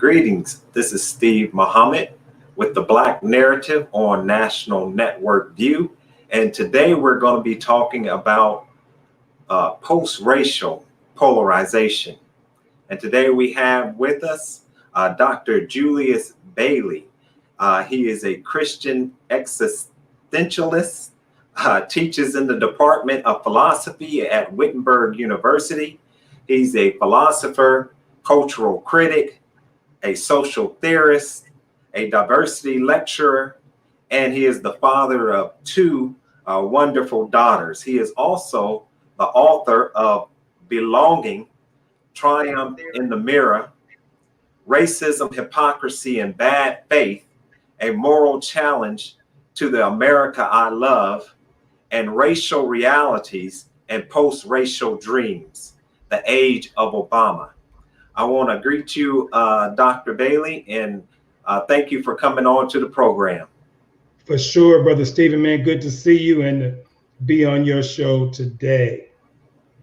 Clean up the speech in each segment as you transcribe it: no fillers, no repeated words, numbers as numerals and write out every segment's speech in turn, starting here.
Greetings. This is Steve Muhammad with the Black Narrative on National Network View. And today we're going to be talking about post-racial polarization. And today we have with us Dr. Julius Bailey. He is a Christian existentialist, teaches in the Department of Philosophy at Wittenberg University. He's a philosopher, cultural critic, a social theorist, a diversity lecturer, and he is the father of two wonderful daughters. He is also the author of Belonging, Triumph in the Mirror, Racism, Hypocrisy, and Bad Faith, a Moral Challenge to the America I Love, and Racial Realities and Post-Racial Dreams, the Age of Obama. I want to greet you, Dr. Bailey, and thank you for coming on to the program. For sure, Brother Stephen, man, good to see you and be on your show today.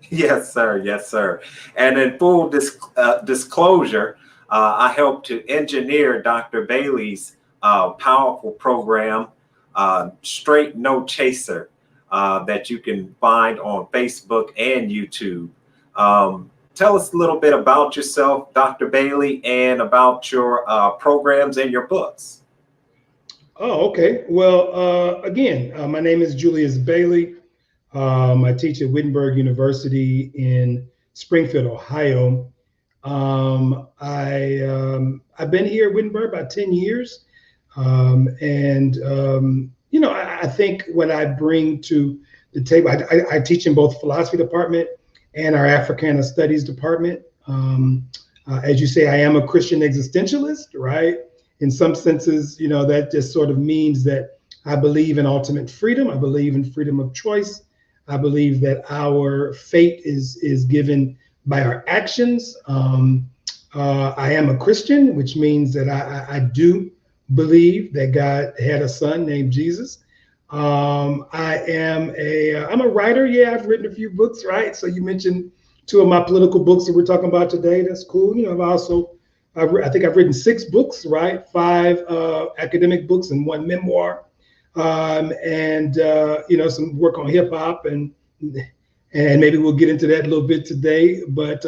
Yes, sir. Yes, sir. And in full disclosure, I helped to engineer Dr. Bailey's powerful program, Straight No Chaser, that you can find on Facebook and YouTube. Tell us a little bit about yourself, Dr. Bailey, and about your programs and your books. Oh, okay. Well, again, my name is Julius Bailey. I teach at Wittenberg University in Springfield, Ohio. I've been here at Wittenberg about 10 years. I think what I bring to the table, I teach in both philosophy department and our Africana Studies department. As you say, I am a Christian existentialist, right? In some senses, that just sort of means that I believe in ultimate freedom. I believe in freedom of choice. I believe that our fate is given by our actions. I am a Christian, which means that I do believe that God had a son named Jesus. I'm a writer. Yeah, I've written a few books, right? So you mentioned two of my political books that we're talking about today. That's cool. I think I've written 6 books, right? 5 academic books and 1 memoir. Some work on hip hop and maybe we'll get into that a little bit today. But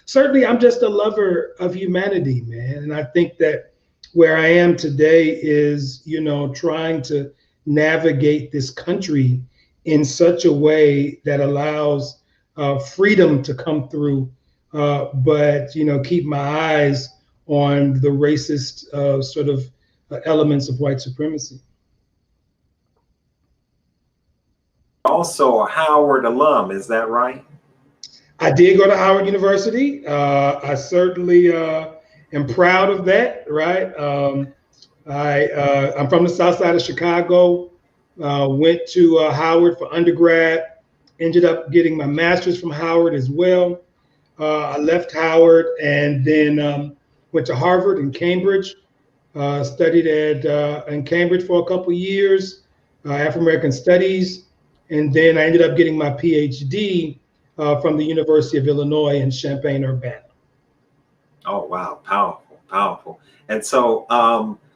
certainly I'm just a lover of humanity, man. And I think that where I am today is, trying to navigate this country in such a way that allows freedom to come through, but keep my eyes on the racist elements of white supremacy. Also a Howard alum, is that right? I did go to Howard University. I certainly am proud of that, right? I'm from the south side of Chicago, went to Howard for undergrad, ended up getting my master's from Howard as well. I left Howard and then went to Harvard and Cambridge, studied in Cambridge for a couple of years, Afro-American Studies, and then I ended up getting my PhD from the University of Illinois in Champaign-Urbana. Oh, wow. Powerful, powerful. And so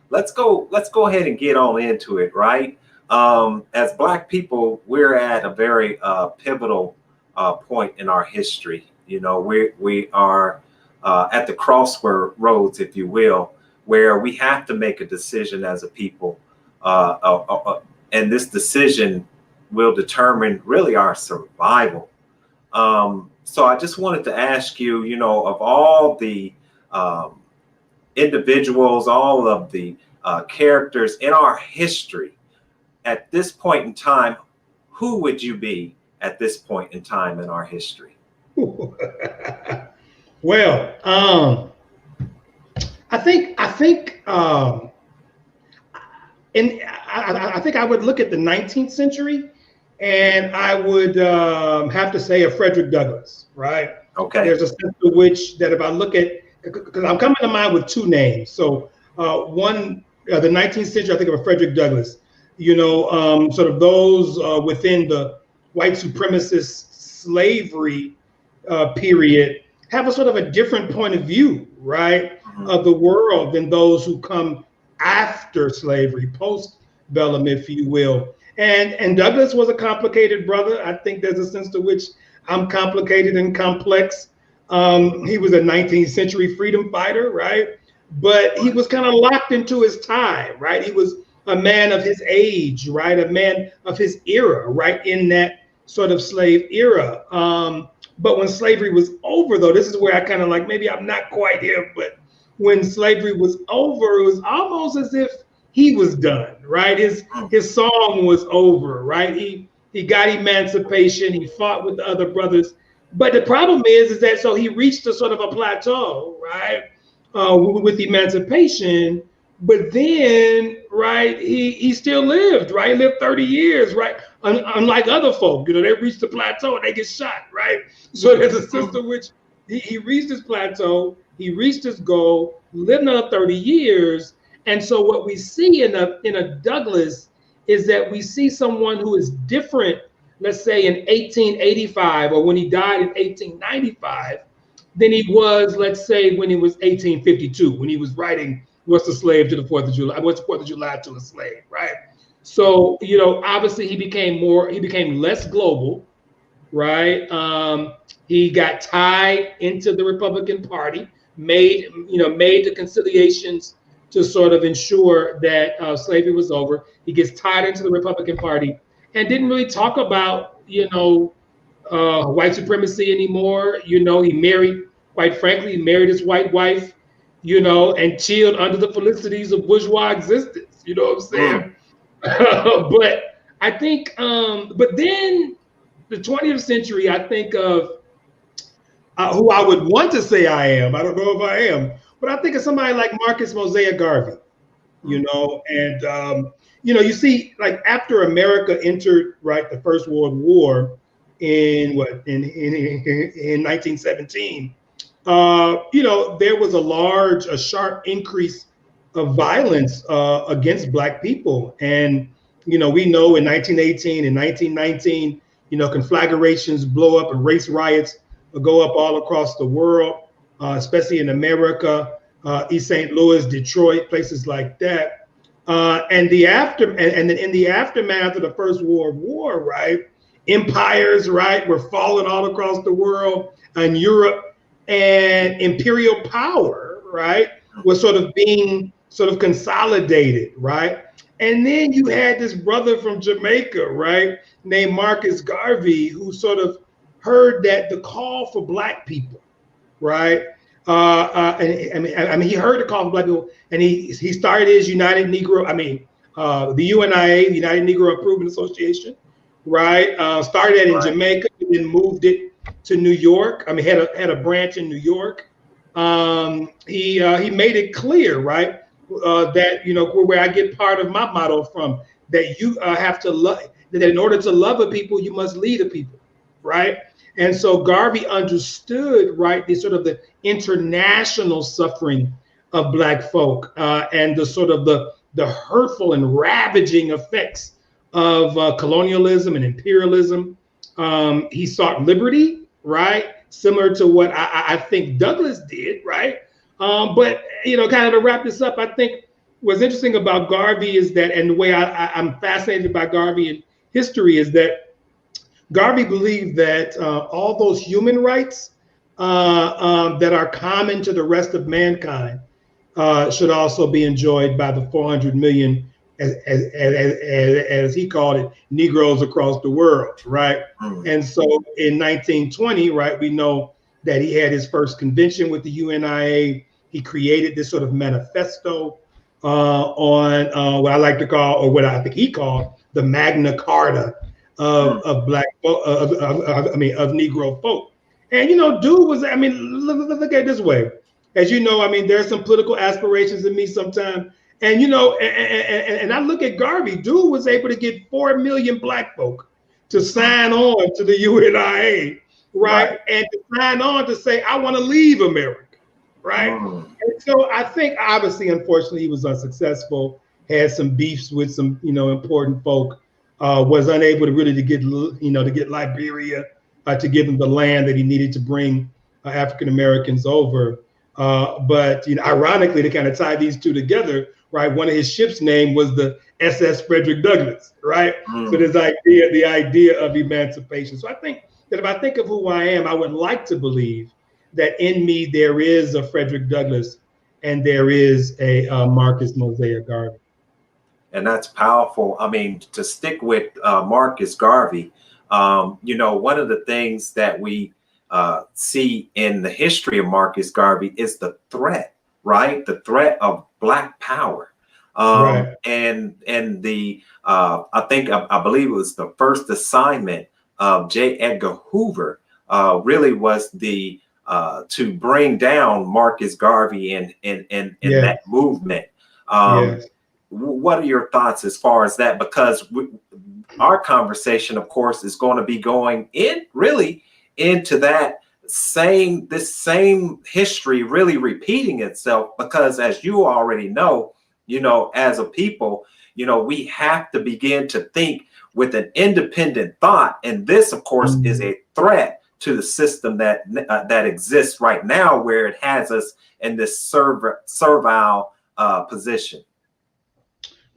let's go ahead and get on into it, right? As Black people, we're at a very pivotal point in our history. We are at the crossroads, if you will, where we have to make a decision as a people. And this decision will determine really our survival. So I just wanted to ask you, of all the individuals, all of the characters in our history, at this point in time, who would you be at this point in time in our history? Well, I think I would look at the 19th century, and I would have to say a Frederick Douglass, right? Okay. There's a sense to which that if I look at, because I'm coming to mind with 2 names. So one, the 19th century, I think of a Frederick Douglass. Sort of those within the white supremacist slavery period have a sort of a different point of view, right? of the world than those who come after slavery, post-bellum, if you will. And Douglas was a complicated brother. I think there's a sense to which I'm complicated and complex. He was a 19th century freedom fighter, right? But he was kind of locked into his time, right? He was a man of his age, right? A man of his era, right? In that sort of slave era. But when slavery was over, though, this is where I kind of like, maybe I'm not quite here, but when slavery was over, it was almost as if he was done, right? His song was over, right? He got emancipation. He fought with the other brothers. But the problem is that so he reached a sort of a plateau, right? With emancipation, but then, right, he still lived, right? He lived 30 years, right? Unlike other folk, they reach the plateau and they get shot, right? So there's a sense in which he reached his plateau, he reached his goal, lived another 30 years. And so what we see in a Douglas is that we see someone who is different, let's say in 1885 or when he died in 1895, than he was, let's say, when he was 1852, when he was writing What's a Slave to the 4th of July, What's the 4th of July to a Slave, right? So, obviously he became less global, right? He got tied into the Republican Party, made the conciliations to sort of ensure that slavery was over. He gets tied into the Republican Party and didn't really talk about, white supremacy anymore. He married, quite frankly, he married his white wife, and chilled under the felicities of bourgeois existence. You know what I'm saying? But I think, but then the 20th century, I think of who I would want to say I am. I don't know if I am, but I think of somebody like Marcus Mosiah Garvey, and you see, like after America entered, right, the First World War in 1917, there was a sharp increase of violence against Black people. And, we know in 1918 and 1919, conflagrations blow up and race riots go up all across the world, especially in America, East St. Louis, Detroit, places like that. And then in the aftermath of the First World War, right, empires, right, were falling all across the world and Europe, and imperial power, right, was sort of being consolidated, right? And then you had this brother from Jamaica, right, named Marcus Garvey, who sort of heard that the call for Black people, right? And he heard the call for Black people, and he started his United Negro, the UNIA, the United Negro Improvement Association, right? Started it in Jamaica, and then moved it to New York. Had a branch in New York. He made it clear, right, that where I get part of my motto from, that you have to love, that in order to love a people, you must lead a people, right? And so Garvey understood, right, the international suffering of Black folk and the hurtful and ravaging effects of colonialism and imperialism. He sought liberty, right? Similar to what I think Douglas did, right? But, kind of to wrap this up, I think what's interesting about Garvey is that, and the way I'm fascinated by Garvey and history is that Garvey believed that all those human rights that are common to the rest of mankind should also be enjoyed by the 400 million, as he called it, Negroes across the world, right? And so in 1920, right, we know that he had his first convention with the UNIA. He created this sort of manifesto on what I like to call, or what I think he called, the Magna Carta of Black, of Negro folk. And dude was, look at it this way. As you know, there's some political aspirations in me sometimes. And and I look at Garvey, dude was able to get 4 million Black folk to sign on to the UNIA, right? And to sign on to say, I want to leave America, right? And so I think, obviously, unfortunately, he was unsuccessful, had some beefs with some, important folk, was unable to really to get Liberia to give him the land that he needed to bring African Americans over. But ironically, to kind of tie these two together, right? One of his ships' name was the SS Frederick Douglass, right? So this idea, the idea of emancipation. So I think that if I think of who I am, I would like to believe that in me there is a Frederick Douglass and there is a Marcus Mosiah Garvey. And that's powerful. I mean, to stick with Marcus Garvey, one of the things that we see in the history of Marcus Garvey is the threat, right? The threat of Black power. Right. And the I believe it was the first assignment of J. Edgar Hoover really was the to bring down Marcus Garvey and that movement. Yes. What are your thoughts as far as that? Because our conversation, of course, is going to be going into that this same history really repeating itself, because as you already know, as a people, we have to begin to think with an independent thought. And this, of course, is a threat to the system that exists right now, where it has us in this servile position.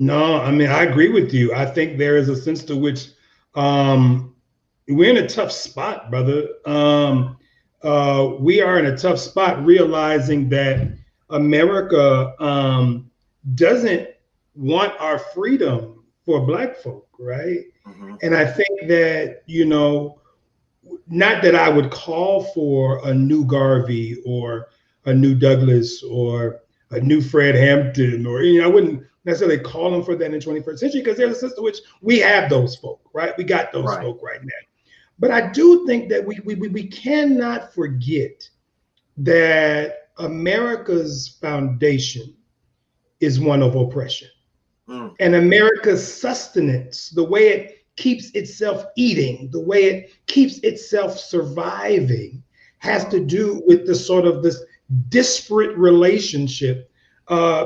No, I mean, I agree with you. I think there is a sense to which we're in a tough spot, brother. We are in a tough spot, realizing that America doesn't want our freedom for Black folk, right? And I think that, not that I would call for a new Garvey or a new Douglass or a new Fred Hampton, or I wouldn't necessarily call them for that in the 21st century, because there's a sense to which we have those folk, right? We got those folk right now. But I do think that we cannot forget that America's foundation is one of oppression. And America's sustenance, the way it keeps itself eating, the way it keeps itself surviving, has to do with the sort of this disparate relationship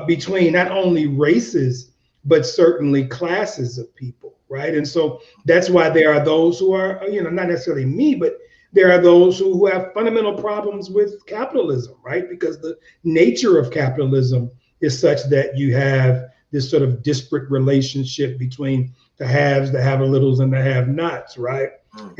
between not only races, but certainly classes of people, right? And so that's why there are those who are, not necessarily me, but there are those who have fundamental problems with capitalism, right? Because the nature of capitalism is such that you have this sort of disparate relationship between the haves, the have-a-littles, and the have-nots, right?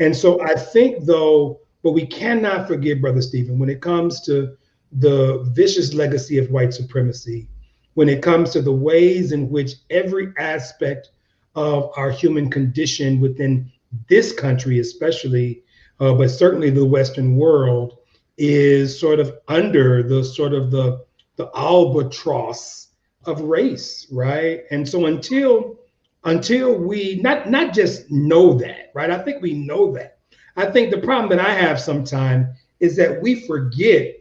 And so I think, though, but we cannot forget, Brother Stephen, when it comes to the vicious legacy of white supremacy, when it comes to the ways in which every aspect of our human condition within this country, especially, but certainly the Western world, is sort of under the albatross of race, right? And so until we not just know that, right? I think we know that. I think the problem that I have sometimes is that we forget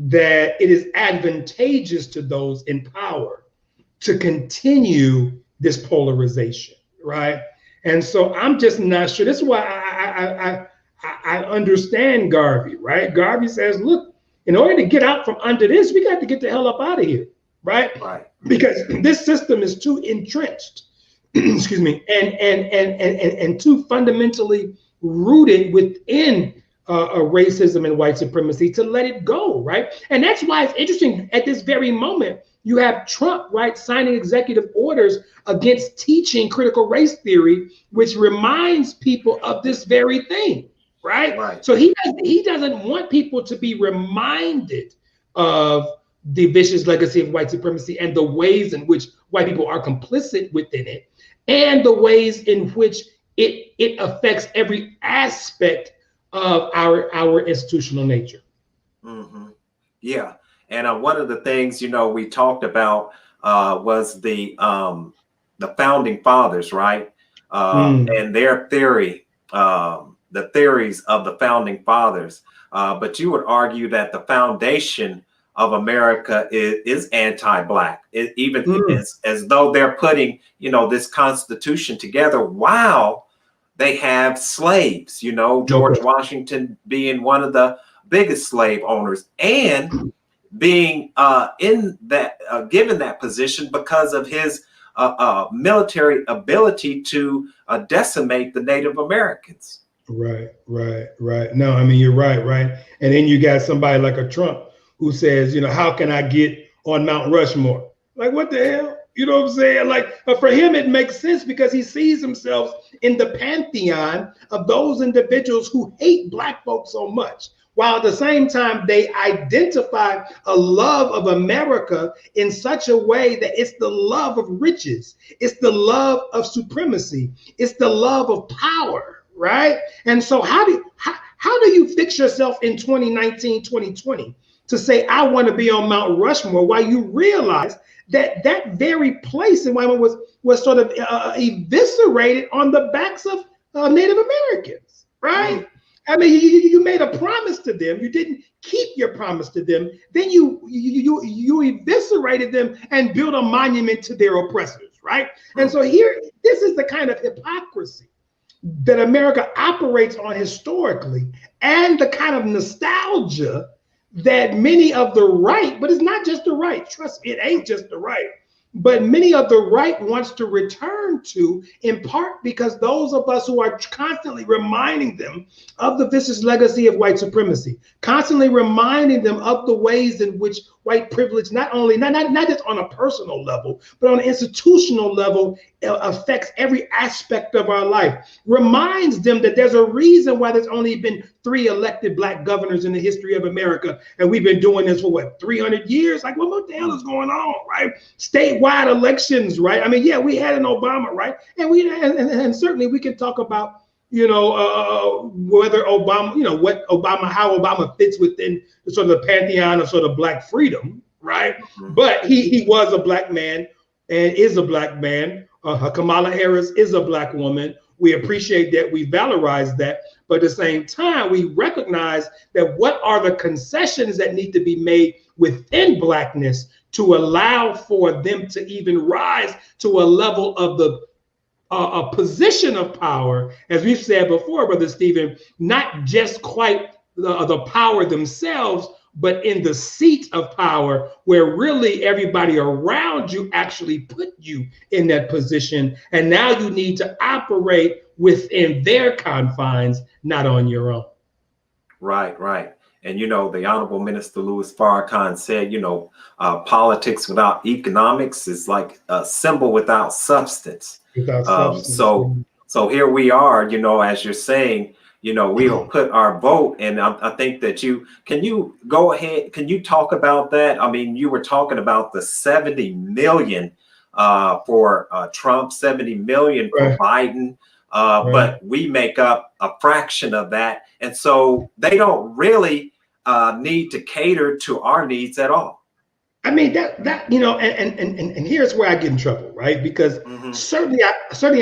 that it is advantageous to those in power to continue this polarization, right? And so I'm just not sure. This is why I understand Garvey, right? Garvey says, look, in order to get out from under this, we got to get the hell up out of here, right? Because this system is too entrenched, excuse me, and too fundamentally rooted within racism and white supremacy to let it go, right? And that's why it's interesting at this very moment, you have Trump, right, signing executive orders against teaching critical race theory, which reminds people of this very thing, right? So he doesn't want people to be reminded of the vicious legacy of white supremacy and the ways in which white people are complicit within it, and the ways in which it affects every aspect of our institutional nature. Yeah, and one of the things we talked about was the founding fathers, right? And their theory, the theories of the founding fathers. But you would argue that the foundation of America is anti-Black, even as though they're putting this Constitution together while they have slaves, George Washington being one of the biggest slave owners, and being in that given that position because of his military ability to decimate the Native Americans. Right. No, I mean, you're right. And then you got somebody like a Trump who says, you know, how can I get on Mount Rushmore? Like, what the hell? You know what I'm saying? Like, but for him, it makes sense because he sees himself in the pantheon of those individuals who hate Black folks so much, while at the same time they identify a love of America in such a way that it's the love of riches, it's the love of supremacy, it's the love of power, right? And so how do you fix yourself in 2019, 2020 to say, I want to be on Mount Rushmore, while you realize that that very place in Wyoming was sort of eviscerated on the backs of Native Americans, right? I mean, you made a promise to them. You didn't keep your promise to them. Then you eviscerated them and built a monument to their oppressors, right? And so here, this is the kind of hypocrisy that America operates on historically, and the kind of nostalgia that many of the right, but it's not just the right, trust me, it ain't just the right, but many of the right wants to return to, in part because those of us who are constantly reminding them of the vicious legacy of white supremacy, constantly reminding them of the ways in which white privilege not just on a personal level, but on an institutional level affects every aspect of our life, reminds them that there's a reason why there's only been 3 elected Black governors in the history of America, and we've been doing this for what, 300 years? Like, what the hell is going on, right? Statewide elections, right? I mean, yeah, we had an Obama, right? And certainly we can talk about, you know, whether Obama, you know, how Obama fits within the sort of the pantheon of sort of Black freedom, right? But he was a Black man and is a Black man. Kamala Harris is a Black woman. We appreciate that. We valorize that. But at the same time, we recognize that what are the concessions that need to be made within Blackness to allow for them to even rise to a level of a position of power, as we've said before, Brother Stephen, not just quite the power themselves, but in the seat of power, where really everybody around you actually put you in that position. And now you need to operate within their confines, not on your own. Right, right. And, you know, the Honorable Minister Louis Farrakhan said, you know, politics without economics is like a symbol without substance. So here we are, you know, as you're saying, you know, we'll put our vote. And I think that can you go ahead? Can you talk about that? I mean, you were talking about the 70 million for Trump, 70 million for Biden. But we make up a fraction of that. And so they don't really need to cater to our needs at all. I mean, that you know, and here's where I get in trouble, right? Because certainly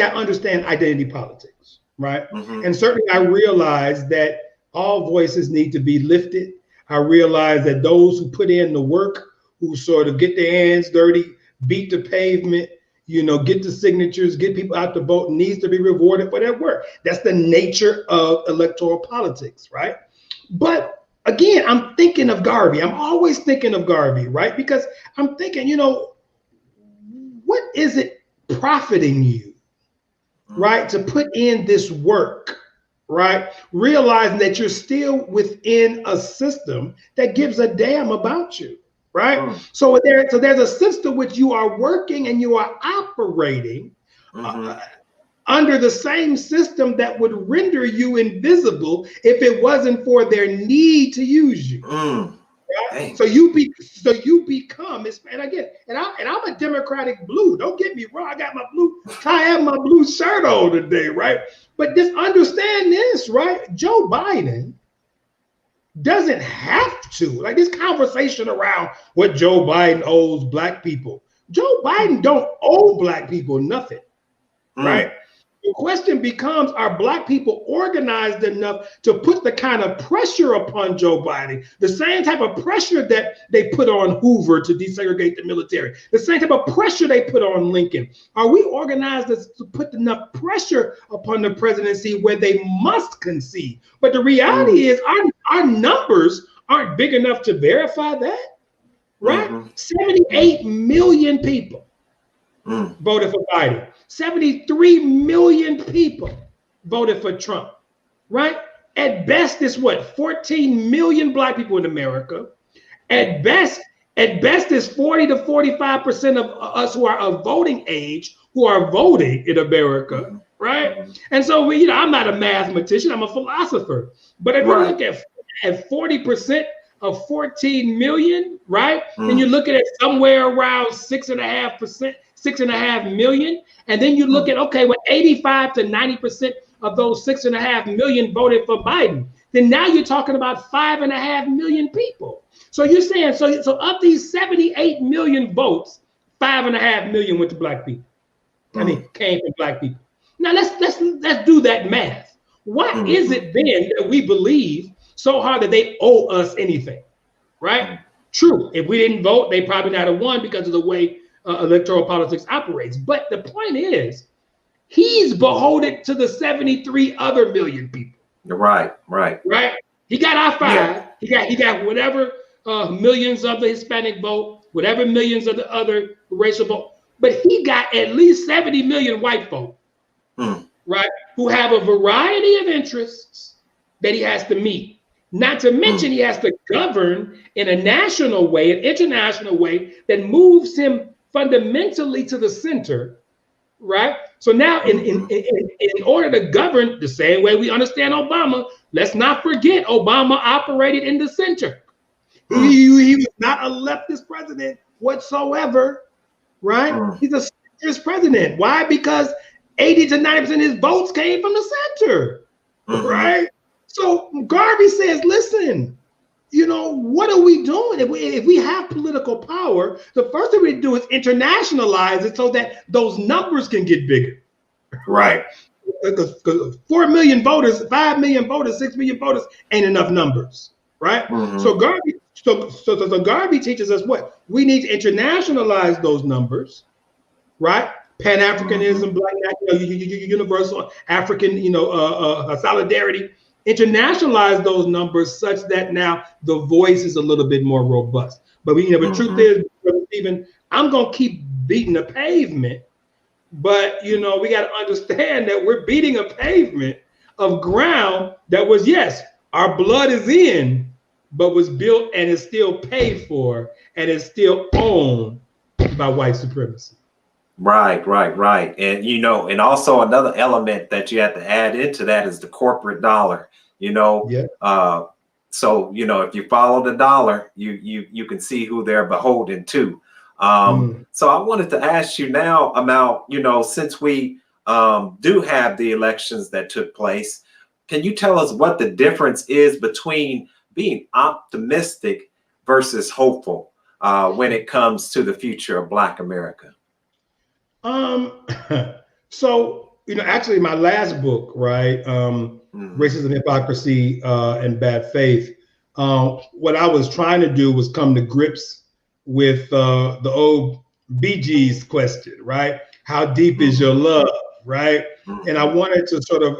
I understand identity politics, right? And certainly I realize that all voices need to be lifted. I realize that those who put in the work, who sort of get their hands dirty, beat the pavement, you know, get the signatures, get people out to vote, needs to be rewarded for their work. That's the nature of electoral politics, right? But again, I'm thinking of Garvey. I'm always thinking of Garvey, right? Because I'm thinking, you know, what is it profiting you, right, to put in this work, right? Realizing that you're still within a system that gives a damn about you, right? So there's a sense to which you are working and you are operating under the same system that would render you invisible if it wasn't for their need to use you. Right? So you become, and again, and I'm a Democratic blue. Don't get me wrong. I have my blue shirt on today, right? But just understand this, right? Joe Biden doesn't have to, like, this conversation around what Joe Biden owes Black people. Joe Biden don't owe Black people nothing, right? The question becomes, are Black people organized enough to put the kind of pressure upon Joe Biden, the same type of pressure that they put on Hoover to desegregate the military, the same type of pressure they put on Lincoln? Are we organized to put enough pressure upon the presidency where they must concede? But the reality is our numbers aren't big enough to verify that, right? 78 million people voted for Biden. 73 million people voted for Trump, right? At best, it's what, 14 million Black people in America. At best, it's 40 to 45% of us who are of voting age who are voting in America, right? And so I'm not a mathematician, I'm a philosopher. But if you look at 40% of 14 million, right? Then you're looking at somewhere around 6.5%, 6.5 million. And then you look at, okay, well, 85 to 90% of those 6.5 million voted for Biden. Then now you're talking about 5.5 million people. So you're saying, so of these 78 million votes, 5.5 million went to black people. I mean, came from black people. Now let's do that math. Why is it then that we believe so hard that they owe us anything, right? True. If we didn't vote, they probably not have won because of the way electoral politics operates. But the point is, he's beholden to the 73 other million people. Right. He got our 5. Yeah. He got whatever millions of the Hispanic vote, whatever millions of the other racial vote. But he got at least 70 million white folk, right? Who have a variety of interests that he has to meet. Not to mention he has to govern in a national way, an international way that moves him fundamentally to the center, right? So now in order to govern the same way we understand Obama, let's not forget Obama operated in the center. He was not a leftist president whatsoever, right? He's a centrist president. Why? Because 80 to 90% of his votes came from the center, right? So Garvey says, listen, what are we doing? If we have political power, the first thing we do is internationalize it so that those numbers can get bigger, right? Because 4 million voters, 5 million voters, 6 million voters ain't enough numbers, right? So Garvey, so Garvey teaches us what? We need to internationalize those numbers, right? Pan-Africanism, Black, universal African, solidarity. Internationalize those numbers such that now the voice is a little bit more robust. But the truth is, Stephen, I'm gonna keep beating the pavement, but we got to understand that we're beating a pavement of ground that was, yes, our blood is in, but was built and is still paid for and is still owned by white supremacy. Right. And, and also another element that you have to add into that is the corporate dollar, So, if you follow the dollar, you can see who they're beholden to. So I wanted to ask you now about, since we do have the elections that took place, can you tell us what the difference is between being optimistic versus hopeful when it comes to the future of Black America? So, actually my last book, right? Racism, Hypocrisy, and Bad Faith. What I was trying to do was come to grips with the old Bee Gees question, right? How deep is your love, right? And I wanted to sort of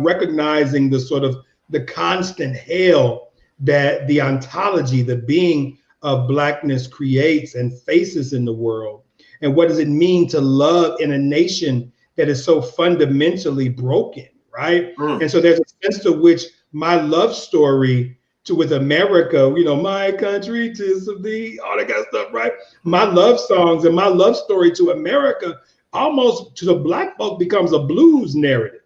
recognizing the sort of the constant hell that the ontology, the being of Blackness creates and faces in the world. And what does it mean to love in a nation that is so fundamentally broken, right? And so there's a sense to which my love story with America, my country, 'tis of thee, all that kind of stuff, right? My love songs and my love story to America, almost to the Black folk, becomes a blues narrative,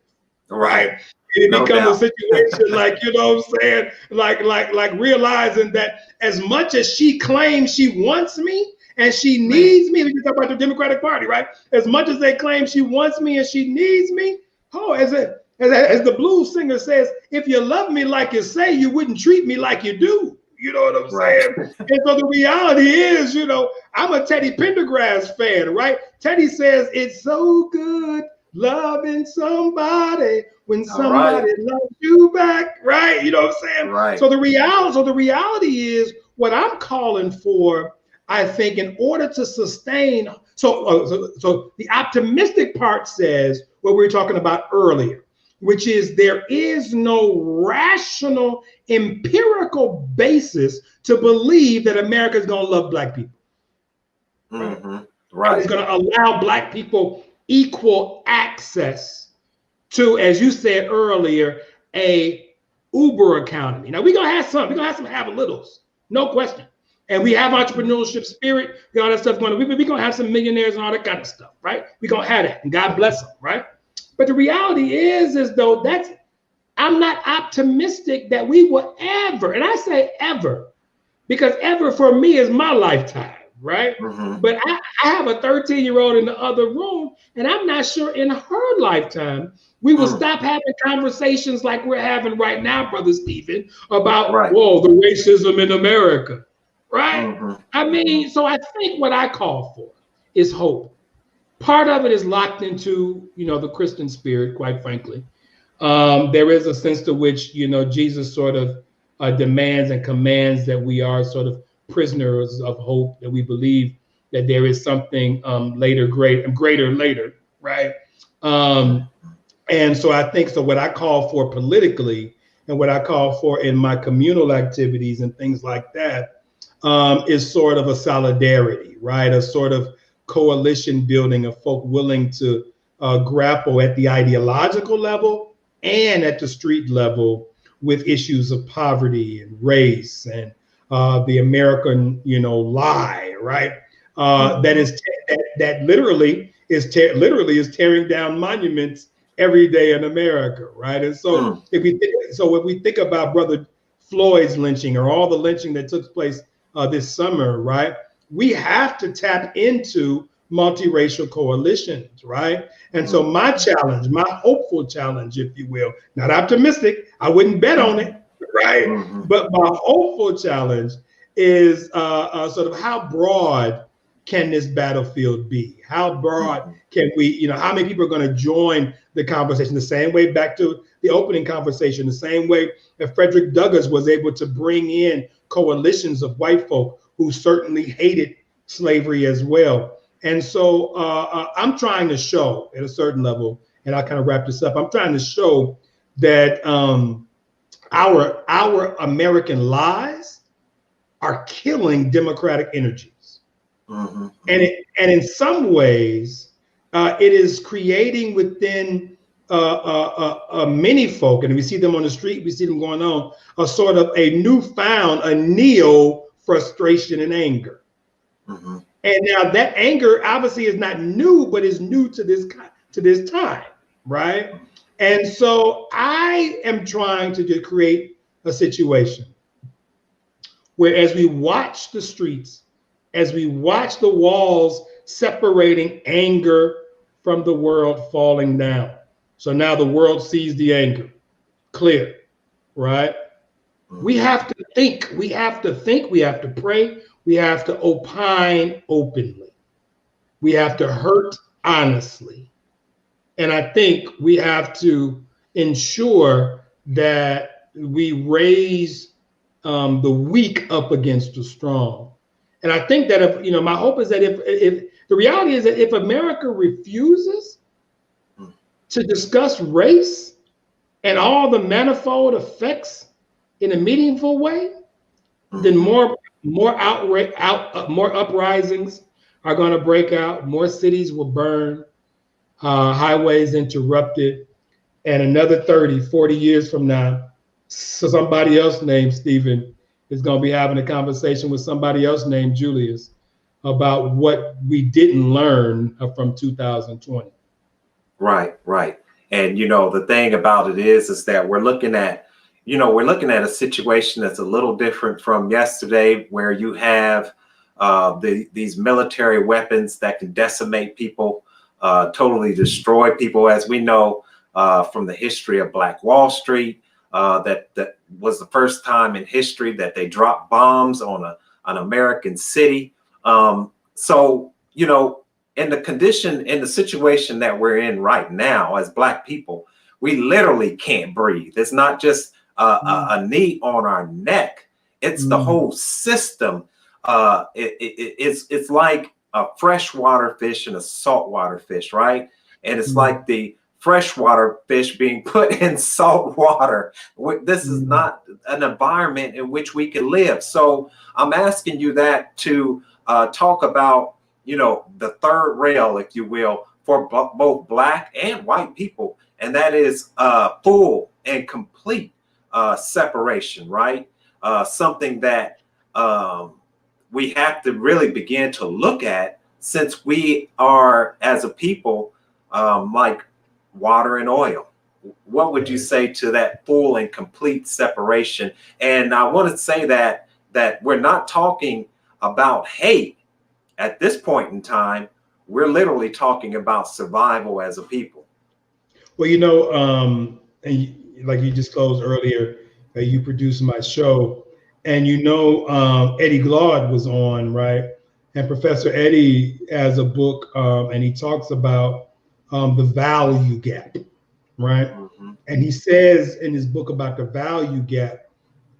right? It becomes a situation like, what I'm saying? Like realizing that as much as she claims she wants me, and she needs me. We talk about the Democratic Party, right? As much as they claim she wants me and she needs me, as the blues singer says, if you love me like you say, you wouldn't treat me like you do. You know what I'm saying? And so the reality is, I'm a Teddy Pendergrass fan, right? Teddy says it's so good loving somebody when somebody loves you back, right? You know what I'm saying? Right. So the reality is what I'm calling for. I think in order to sustain, so the optimistic part says what we were talking about earlier, which is there is no rational empirical basis to believe that America is going to love Black people. Right. It's going to allow Black people equal access to, as you said earlier, a Uber economy. Now we're going to have some have a littles, no question. And we have entrepreneurship spirit, all that stuff going on. We're going to have some millionaires and all that kind of stuff, right? We're going to have that, and God bless them, right? But the reality is though I'm not optimistic that we will ever, and I say ever, because ever for me is my lifetime, right? Mm-hmm. But I have a 13-year-old in the other room, and I'm not sure in her lifetime we will stop having conversations like we're having right now, Brother Stephen, about, whoa, the racism in America, right? Mm-hmm. I mean, so I think what I call for is hope. Part of it is locked into, the Christian spirit, quite frankly. There is a sense to which, Jesus sort of demands and commands that we are sort of prisoners of hope, that we believe that there is something greater later, right? And so I think, what I call for politically and what I call for in my communal activities and things like that is sort of a solidarity, right? A sort of coalition building of folk willing to grapple at the ideological level and at the street level with issues of poverty and race and the American, lie, right? That literally is tearing down monuments every day in America, right? And so if we think about Brother Floyd's lynching or all the lynching that took place this summer, right? We have to tap into multiracial coalitions, right? And so my challenge, my hopeful challenge, if you will, not optimistic, I wouldn't bet on it, right? But my hopeful challenge is sort of how broad can this battlefield be? How broad can we, how many people are going to join the conversation? The same way, back to the opening conversation, the same way that Frederick Douglass was able to bring in coalitions of white folk who certainly hated slavery as well. And so I'm trying to show at a certain level, and I'll kind of wrap this up, I'm trying to show that our American lies are killing democratic energies. And in some ways, it is creating within many folk, and we see them on the street, we see them going on, a sort of a neo frustration and anger. And now that anger obviously is not new, but is new to this time, right? And so I am trying to create a situation where, as we watch the streets, as we watch the walls separating anger from the world falling down. So now the world sees the anger clear, right? We have to think, we have to pray, we have to opine openly. We have to hurt honestly. And I think we have to ensure that we raise the weak up against the strong. And I think that if, my hope is that if the reality is that if America refuses to discuss race and all the manifold effects in a meaningful way, then more uprisings are going to break out. More cities will burn, highways interrupted, and another 30, 40 years from now, so somebody else named Stephen is going to be having a conversation with somebody else named Julius about what we didn't learn from 2020. Right. And the thing about it is that we're looking at a situation that's a little different from yesterday, where you have these military weapons that can decimate people, totally destroy people, as we know from the history of Black Wall Street. That was the first time in history that they dropped bombs on an American city. So, in the situation that we're in right now as Black people, we literally can't breathe. It's not just a knee on our neck. It's the whole system. It's like a freshwater fish and a saltwater fish, right? And it's like the freshwater fish being put in salt water. This is not an environment in which we can live. So I'm asking you that to talk about, the third rail, if you will, for both Black and white people. And that is full and complete separation, right? Something that we have to really begin to look at, since we are, as a people, like water and oil. What would you say to that full and complete separation? And I want to say that we're not talking about hate at this point in time. We're literally talking about survival as a people. Well, and like you disclosed earlier, that you produced my show, and Eddie Glaude was on, right? And Professor Eddie has a book, and he talks about the value gap, right? Mm-hmm. And he says in his book about the value gap,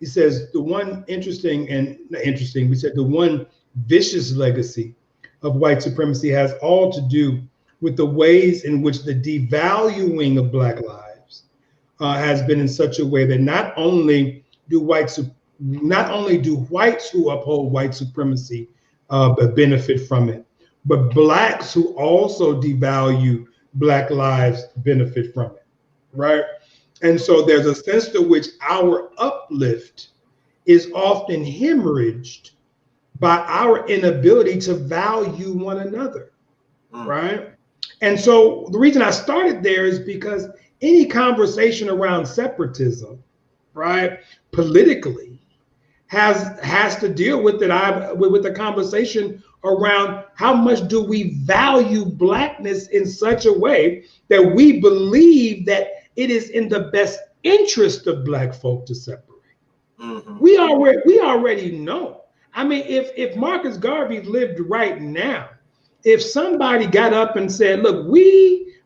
he says the one the one vicious legacy of white supremacy has all to do with the ways in which the devaluing of Black lives has been in such a way that not only do whites who uphold white supremacy benefit from it, but Blacks who also devalue Black lives benefit from it, right? And so there's a sense to which our uplift is often hemorrhaged by our inability to value one another, right? And so the reason I started there is because any conversation around separatism, right, politically, has to deal with with the conversation around how much do we value Blackness in such a way that we believe that it is in the best interest of Black folk to separate. Mm-hmm. We already know. I mean, if Marcus Garvey lived right now, if somebody got up and said, look,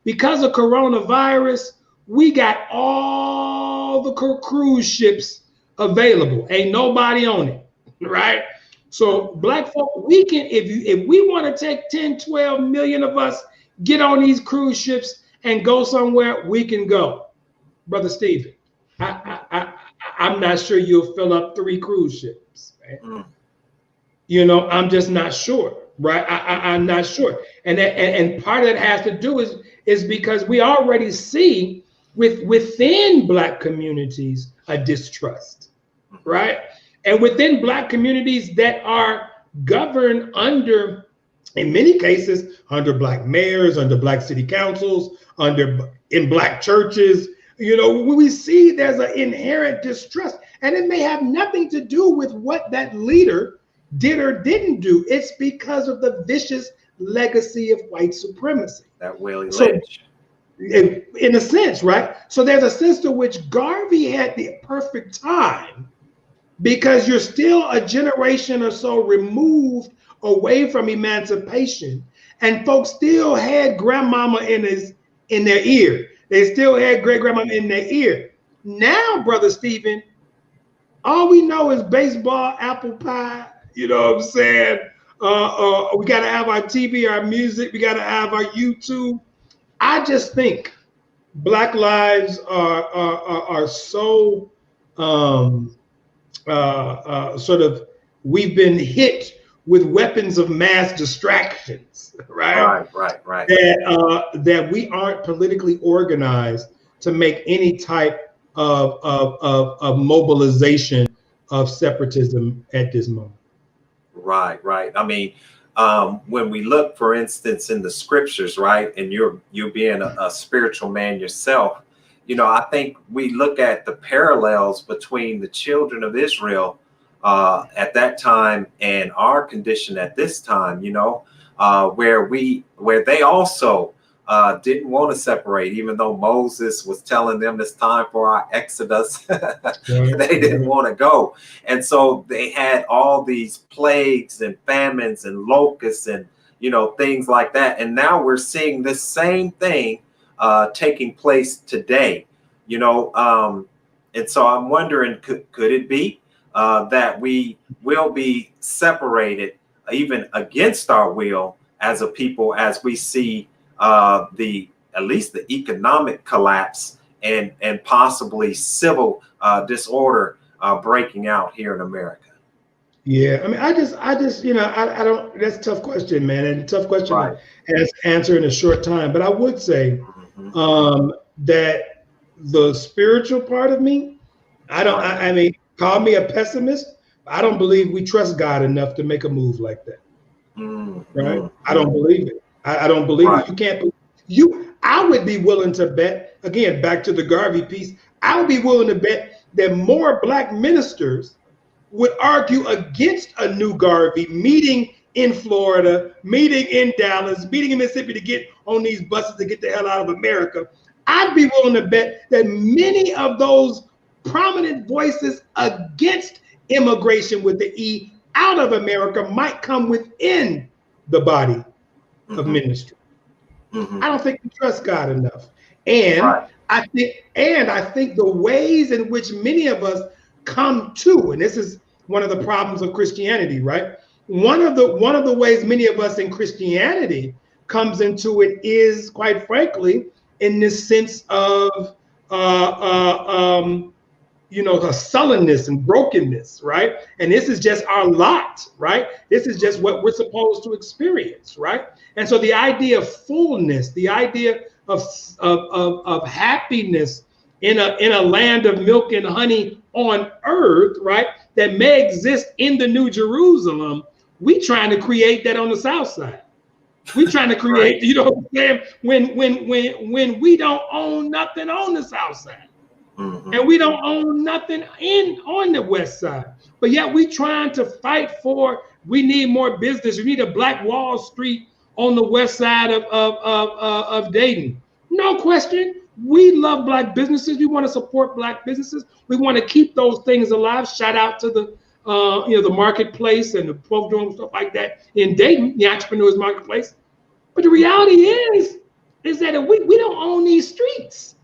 because of coronavirus, we got all the cruise ships available. Ain't nobody on it, right? So Black folk, we can, if we want to take 10, 12 million of us, get on these cruise ships and go somewhere, we can go. Brother Stephen, I'm not sure you'll fill up 3 cruise ships, right? I'm just not sure, right? I'm not sure. And part of that has to do is because we already see within Black communities a distrust, right? And within Black communities that are governed in many cases, under Black mayors, under Black city councils, in Black churches, we see there's an inherent distrust. And it may have nothing to do with what that leader did or didn't do. It's because of the vicious legacy of white supremacy. That Willie Lynch. In a sense, right? So there's a sense to which Garvey had the perfect time, because you're still a generation or so removed away from emancipation, and folks still had grandmama in their ear. They still had great grandmama in their ear. Now, Brother Stephen, all we know is baseball, apple pie. You know what I'm saying? We got to have our TV, our music. We got to have our YouTube. I just think Black lives are so sort of, we've been hit with weapons of mass distractions, right? Right. That we aren't politically organized to make any type of mobilization of separatism at this moment. Right. I mean, when we look, for instance, in the scriptures, right, and you being a spiritual man yourself, I think we look at the parallels between the children of Israel at that time and our condition at this time, where they also didn't want to separate, even though Moses was telling them it's time for our exodus. They didn't want to go. And so they had all these plagues and famines and locusts and, things like that. And now we're seeing this same thing taking place today, and so I'm wondering, could it be that we will be separated even against our will as a people, as we see at least the economic collapse and possibly civil disorder breaking out here in America? Yeah, I mean, I just, I don't. That's a tough question, man, and a tough question to answer in a short time. But I would say that the spiritual part of me, I mean, call me a pessimist, I don't believe we trust God enough to make a move like that. Right? I don't believe it. I don't believe it. You can't. I would be willing to bet, again, back to the Garvey piece, I would be willing to bet that more Black ministers would argue against a new Garvey meeting in Florida, meeting in Dallas, meeting in Mississippi to get on these buses to get the hell out of America. I'd be willing to bet that many of those prominent voices against immigration with the E out of America might come within the body of ministry. I don't think we trust God enough. And I think the ways in which many of us come to, and this is one of the problems of Christianity, right? One of the ways many of us in Christianity comes into it is, quite frankly, in this sense of the sullenness and brokenness, right? And this is just our lot, right? This is just what we're supposed to experience, right? And so the idea of fullness, the idea of happiness in a land of milk and honey on earth, right? That may exist in the New Jerusalem. We trying to create that on the South Side. We trying to create, you know what I'm saying? When we don't own nothing on the South Side. And we don't own nothing on the West Side. But yet we trying to fight for, we need more business. We need a Black Wall Street on the West Side of Dayton. No question. We love Black businesses. We want to support Black businesses. We want to keep those things alive. Shout out to the the marketplace and the folks doing stuff like that in Dayton, the entrepreneurs marketplace. But the reality is that we don't own these streets,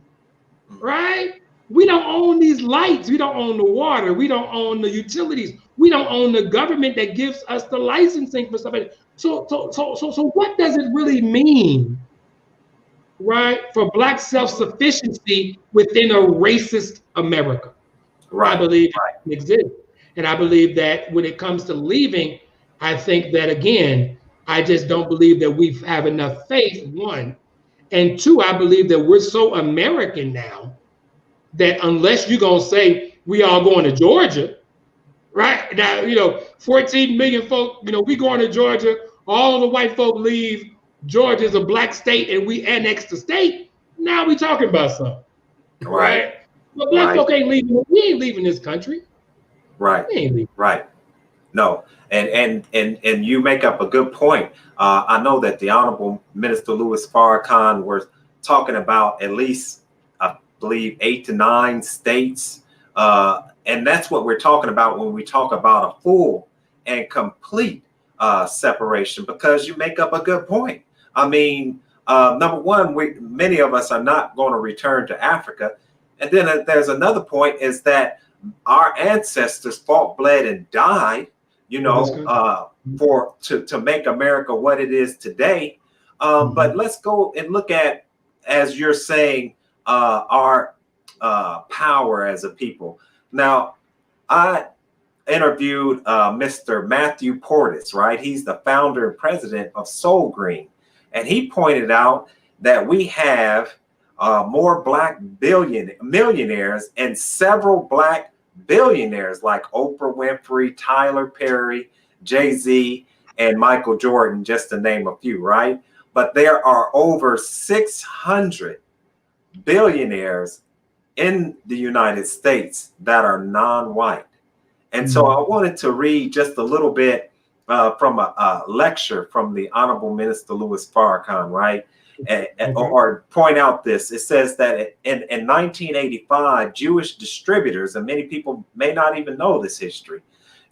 right? We don't own these lights. We don't own the water. We don't own the utilities. We don't own the government that gives us the licensing for stuff. So what does it really mean, right, for Black self-sufficiency within a racist America? I believe it exists. And I believe that when it comes to leaving, I think that, again, I just don't believe that we have enough faith, one. And two, I believe that we're so American now that unless you're going to say we all going to Georgia, right? Now, 14 million folk, we going to Georgia, all the white folk leave, Georgia is a Black state and we annex the state. Now we talking about something, right? But Black folk ain't leaving. We ain't leaving this country. Right. We ain't leaving. Right. No. And you make up a good point. I know that the Honorable Minister Louis Farrakhan was talking about at least, I believe, 8 to 9 states. And that's what we're talking about when we talk about a full and complete separation, because you make up a good point. I mean, number one, many of us are not going to return to Africa. And then there's another point, is that our ancestors fought, bled, and died, to make America what it is today. But let's go and look at, as you're saying, our power as a people. Now, I interviewed Mr. Matthew Portis, right? He's the founder and president of Soul Green. And he pointed out that we have more Black millionaires and several Black billionaires like Oprah Winfrey, Tyler Perry, Jay-Z, and Michael Jordan, just to name a few, right? But there are over 600 billionaires in the United States that are non-white. And so I wanted to read just a little bit from a lecture from the Honorable Minister Louis Farrakhan, right? Or point out this. It says that in 1985, Jewish distributors, and many people may not even know this history,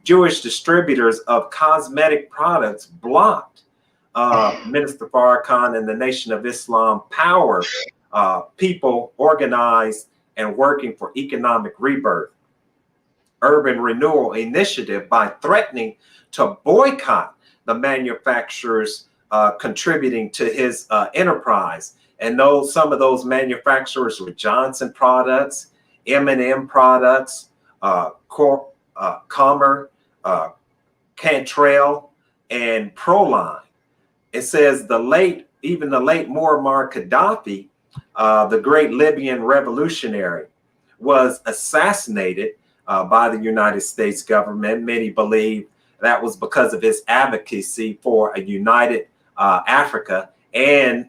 Jewish distributors of cosmetic products blocked Minister Farrakhan and the Nation of Islam Power people organized and working for economic rebirth, urban renewal initiative, by threatening to boycott the manufacturers contributing to his enterprise. And some of those manufacturers were Johnson Products, M&M Products, Comer, Cantrell, and Proline. It says even the late Muammar Gaddafi, the great Libyan revolutionary, was assassinated by the United States government. Many believe that was because of his advocacy for a united Africa and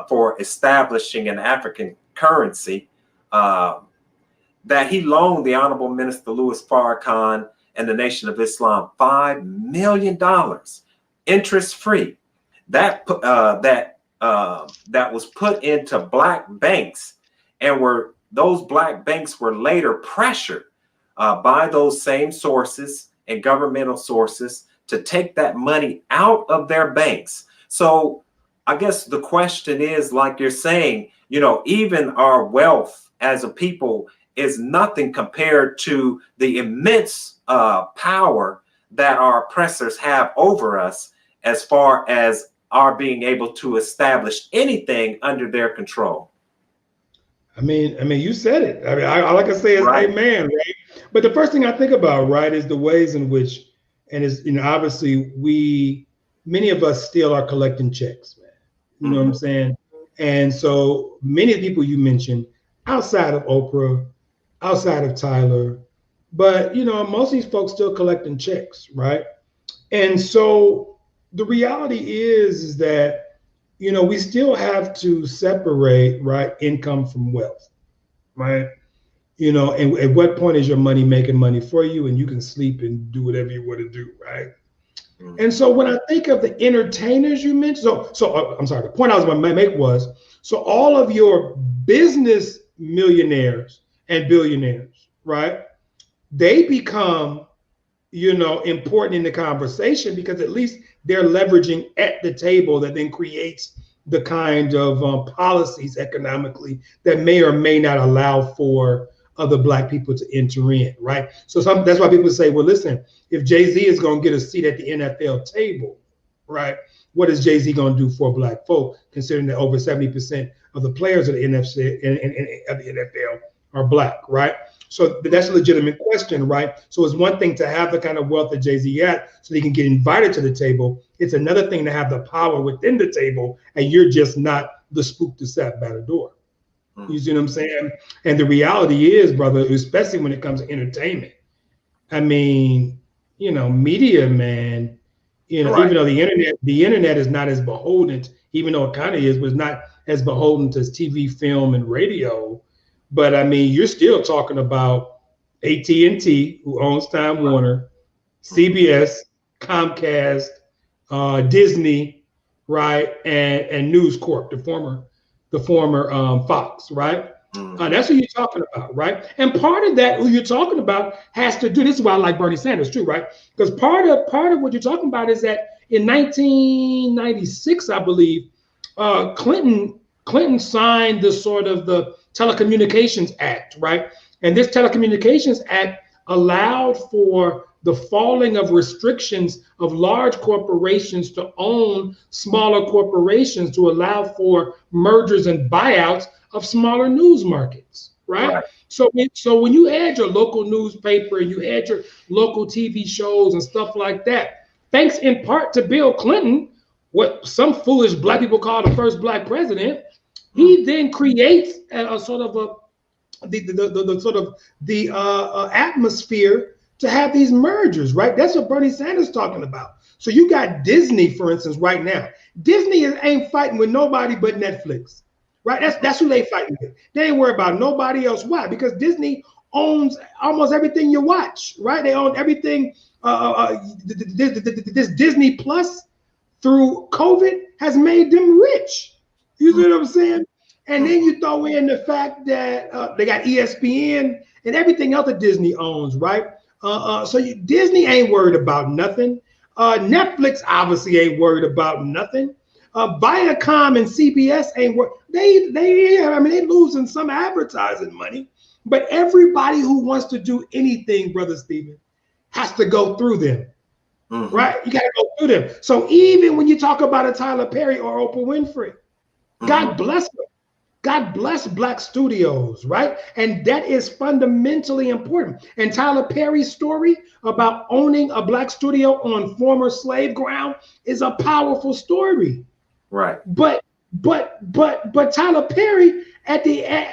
for establishing an African currency, that he loaned the Honorable Minister Louis Farrakhan and the Nation of Islam $5 million, interest-free. That was put into black banks, and those black banks were later pressured by those same sources and governmental sources to take that money out of their banks. So I guess the question is, like you're saying, even our wealth as a people is nothing compared to the immense power that our oppressors have over us, as far as our being able to establish anything under their control. I mean, you said it. I mean, I like I say is right. Amen, right? But the first thing I think about, right, is the ways in which, and is, obviously many of us still are collecting checks, man. You know what I'm saying? And so many of the people you mentioned, outside of Oprah, outside of Tyler, but most of these folks still collecting checks, right? And so the reality is that we still have to separate, right, income from wealth, right? And at what point is your money making money for you, and you can sleep and do whatever you want to do, right? And so when I think of the entertainers you mentioned, so I'm sorry, the point I was going to make was, so all of your business millionaires and billionaires, right? They become, important in the conversation, because at least they're leveraging at the table that then creates the kind of policies economically that may or may not allow for other Black people to enter in, right? So that's why people say, well, listen, if Jay-Z is going to get a seat at the NFL table, right, what is Jay-Z going to do for Black folk, considering that over 70% of the players of the NFL are Black, right? So that's a legitimate question, right? So it's one thing to have the kind of wealth that Jay-Z had so he can get invited to the table. It's another thing to have the power within the table, and you're just not the spook that sat by the door. You see what I'm saying? And the reality is, brother, especially when it comes to entertainment, I mean, media, man, Right. even though the internet is not as beholden, even though it kind of is, but it's not as beholden to TV, film, and radio. But I mean, you're still talking about AT&T, who owns Time Warner, CBS, Comcast, Disney, right, and News Corp, the former Fox, right? That's who you're talking about, right? And part of that, who you're talking about, has to do. This is why I like Bernie Sanders too, right? Because part of what you're talking about is that in 1996, I believe, Clinton signed the sort of the Telecommunications Act, right? And this Telecommunications Act allowed for the falling of restrictions of large corporations to own smaller corporations, to allow for mergers and buyouts of smaller news markets, right? So when you add your local newspaper and you add your local TV shows and stuff like that, thanks in part to Bill Clinton, what some foolish Black people call the first Black president, he then creates a sort of the atmosphere to have these mergers, right? That's what Bernie Sanders is talking about. So you got Disney, for instance, right now. Disney ain't fighting with nobody but Netflix, right? That's who they fighting with. They ain't worried about nobody else. Why? Because Disney owns almost everything you watch, right? They own everything. This Disney Plus through COVID has made them rich. You see what I'm saying? And then you throw in the fact that they got ESPN and everything else that Disney owns, right? So Disney ain't worried about nothing. Netflix obviously ain't worried about nothing. Viacom and CBS ain't worried. They losing some advertising money, but everybody who wants to do anything, Brother Stephen, has to go through them. Right? You got to go through them. So even when you talk about a Tyler Perry or Oprah Winfrey, God bless them. God bless Black studios, right? And that is fundamentally important. And Tyler Perry's story about owning a Black studio on former slave ground is a powerful story. Right. But Tyler Perry,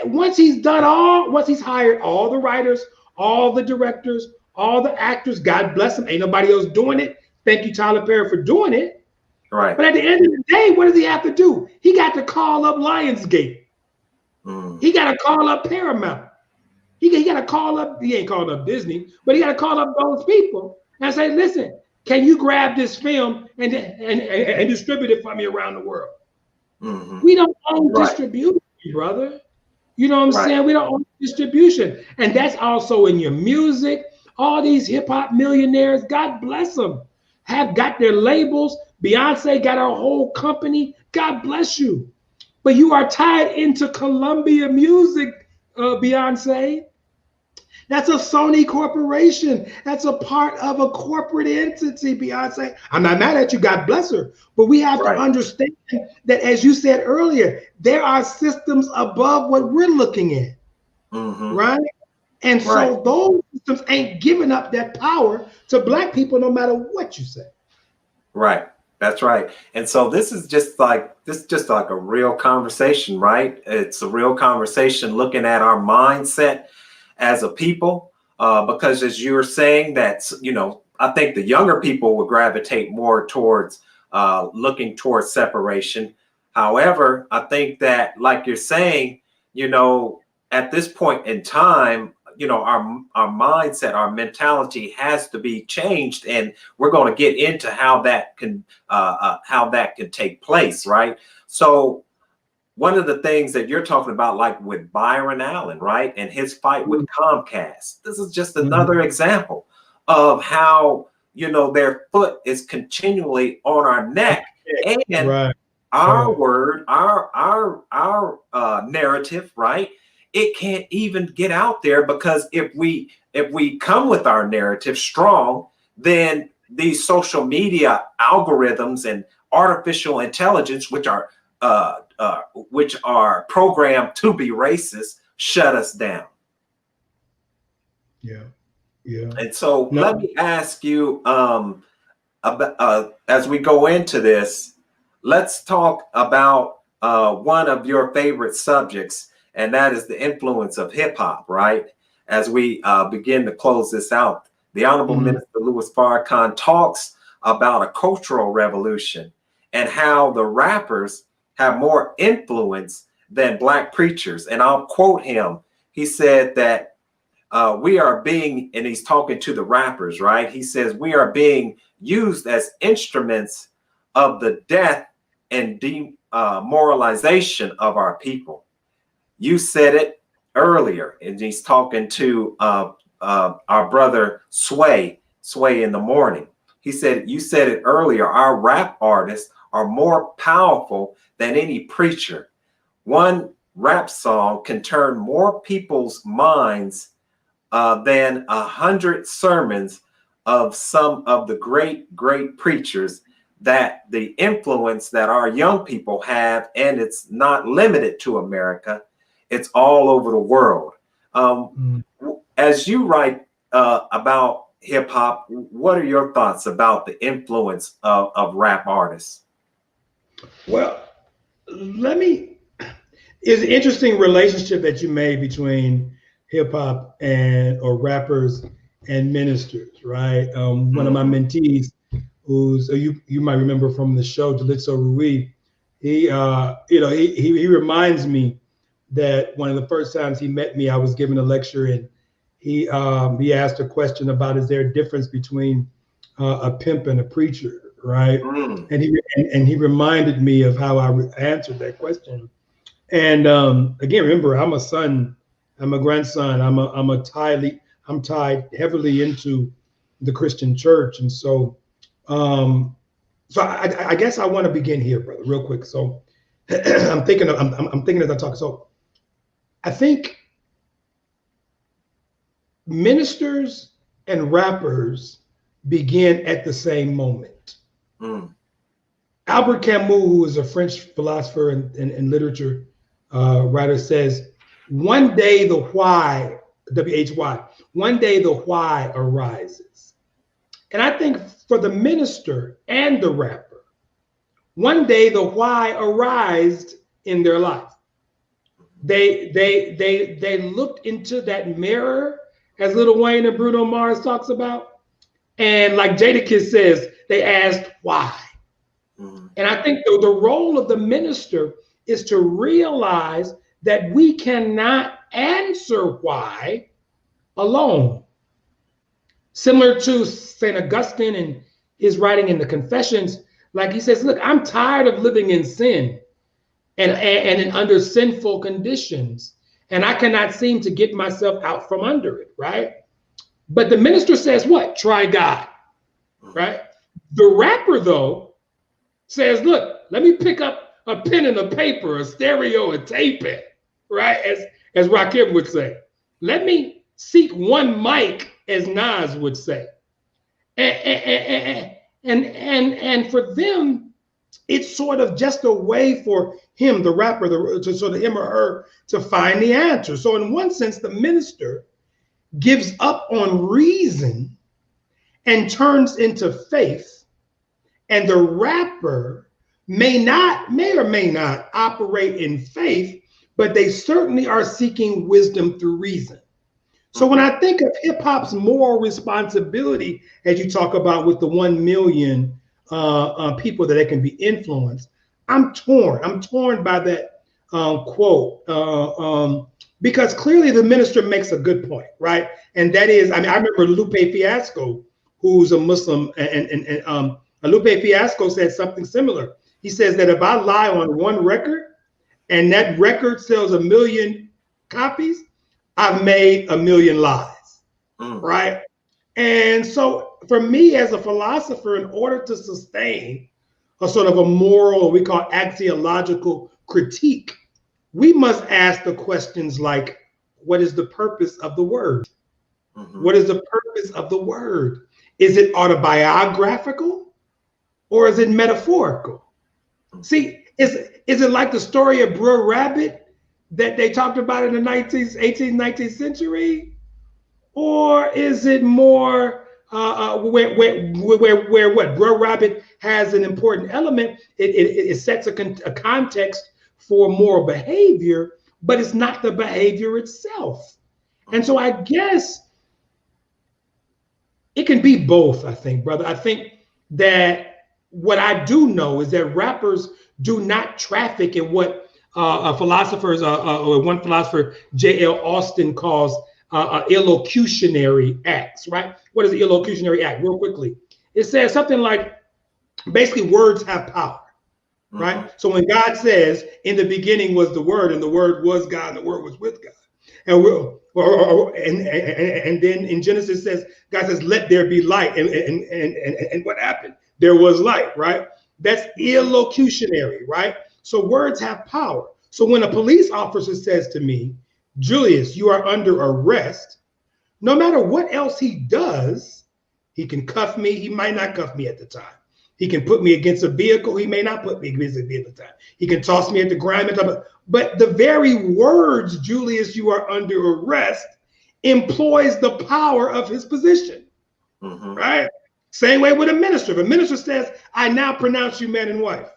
once he's hired all the writers, all the directors, all the actors, God bless them. Ain't nobody else doing it. Thank you, Tyler Perry, for doing it. Right. But at the end of the day, what does he have to do? He got to call up Lionsgate. He got to call up Paramount. He got to call up, he ain't calling up Disney, but he got to call up those people and say, listen, can you grab this film and distribute it for me around the world? We don't own distribution, brother. You know what I'm saying? We don't own distribution. And that's also in your music. All these hip hop millionaires, God bless them, have got their labels. Beyonce got her whole company. God bless you. But you are tied into Columbia Music, Beyonce. That's a Sony corporation. That's a part of a corporate entity, Beyonce. I'm not mad at you, God bless her. But we have to understand that, as you said earlier, there are systems above what we're looking at, right? And so those systems ain't giving up that power to Black people, no matter what you say. Right. That's right. And so this is just like a real conversation, right? It's a real conversation looking at our mindset as a people, because as you were saying, that's, you know, I think the younger people will gravitate more towards looking towards separation. However, I think that, like you're saying, you know, at this point in time, you know, our mindset, our mentality has to be changed, and we're going to get into how that can take place, right? So one of the things that you're talking about, like with Byron Allen, right, and his fight with Comcast, this is just another example of how, you know, their foot is continually on our neck, and our word, our narrative, right? It can't even get out there, because if we come with our narrative strong, then these social media algorithms and artificial intelligence, which are programmed to be racist, shut us down. Yeah. And so let me ask you, as we go into this, let's talk about one of your favorite subjects, and that is the influence of hip hop, right? As we begin to close this out, the Honorable Minister Louis Farrakhan talks about a cultural revolution and how the rappers have more influence than Black preachers. And I'll quote him. He said that we are being, and he's talking to the rappers, right? He says, we are being used as instruments of the death and demoralization of our people. You said it earlier, and he's talking to our brother Sway in the morning. He said, you said it earlier, our rap artists are more powerful than any preacher. One rap song can turn more people's minds than 100 sermons of some of the great preachers. That the influence that our young people have, and it's not limited to America, it's all over the world. As you write about hip hop, what are your thoughts about the influence of rap artists? Well, it's an interesting relationship that you made between hip hop or rappers and ministers, right? One of my mentees, who's you might remember from the show, Delitzo Rui, he reminds me that one of the first times he met me, I was giving a lecture, and he asked a question about, is there a difference between a pimp and a preacher, right? And he reminded me of how I answered that question. And again, remember, I'm a son, I'm a grandson, I'm tied heavily into the Christian church, and so I guess I want to begin here, brother, real quick. So I'm thinking as I talk. So I think ministers and rappers begin at the same moment. Albert Camus, who is a French philosopher and literature writer, says, one day the why, W-H-Y, one day the why arises. And I think for the minister and the rapper, one day the why arised in their life. They looked into that mirror as Lil Wayne and Bruno Mars talks about. And like Jadakiss says, they asked why. Mm-hmm. And I think the role of the minister is to realize that we cannot answer why alone. Similar to St. Augustine and his writing in the Confessions, like he says, look, I'm tired of living in sin and under sinful conditions, and I cannot seem to get myself out from under it, right? But the minister says what? Try God, right? The rapper, though, says, look, let me pick up a pen and a paper, a stereo, a tape it, right? As Rakim would say. Let me seek one mic, as Nas would say. And for them, it's sort of just a way for him, the rapper, to sort of him or her to find the answer. So in one sense, the minister gives up on reason and turns into faith, and the rapper may or may not operate in faith, but they certainly are seeking wisdom through reason. So when I think of hip hop's moral responsibility, as you talk about with the 1 million people that it can be influenced, I'm torn. I'm torn by that quote because clearly the minister makes a good point, right? And that is, I mean, I remember Lupe Fiasco, who's a Muslim, and Lupe Fiasco said something similar. He says that if I lie on one record and that record sells 1 million copies, I've made 1 million lies, right? And so for me as a philosopher, in order to sustain a sort of a moral, we call axiological critique, we must ask the questions like, what is the purpose of the word? What is the purpose of the word? Is it autobiographical or is it metaphorical? See, is it like the story of Brer Rabbit that they talked about in the 18th, 19th century? Or is it more where what Brer Rabbit has an important element? It sets a context for moral behavior, but it's not the behavior itself. And so I guess it can be both, I think, brother. I think that what I do know is that rappers do not traffic in what philosophers, or one philosopher, J.L. Austin, calls illocutionary acts, right? What is the illocutionary act? Real quickly. It says something like, basically, words have power, right? So when God says, in the beginning was the Word, and the Word was God, and the Word was with God. And then in Genesis says, God says, let there be light. And what happened? There was light, right? That's illocutionary, right? So words have power. So when a police officer says to me, Julius, you are under arrest, no matter what else he does, he can cuff me. He might not cuff me at the time. He can put me against a vehicle. He may not put me against a vehicle at the time. He can toss me at the ground. But the very words, Julius, you are under arrest, employs the power of his position, right? Same way with a minister. If a minister says, I now pronounce you man and wife,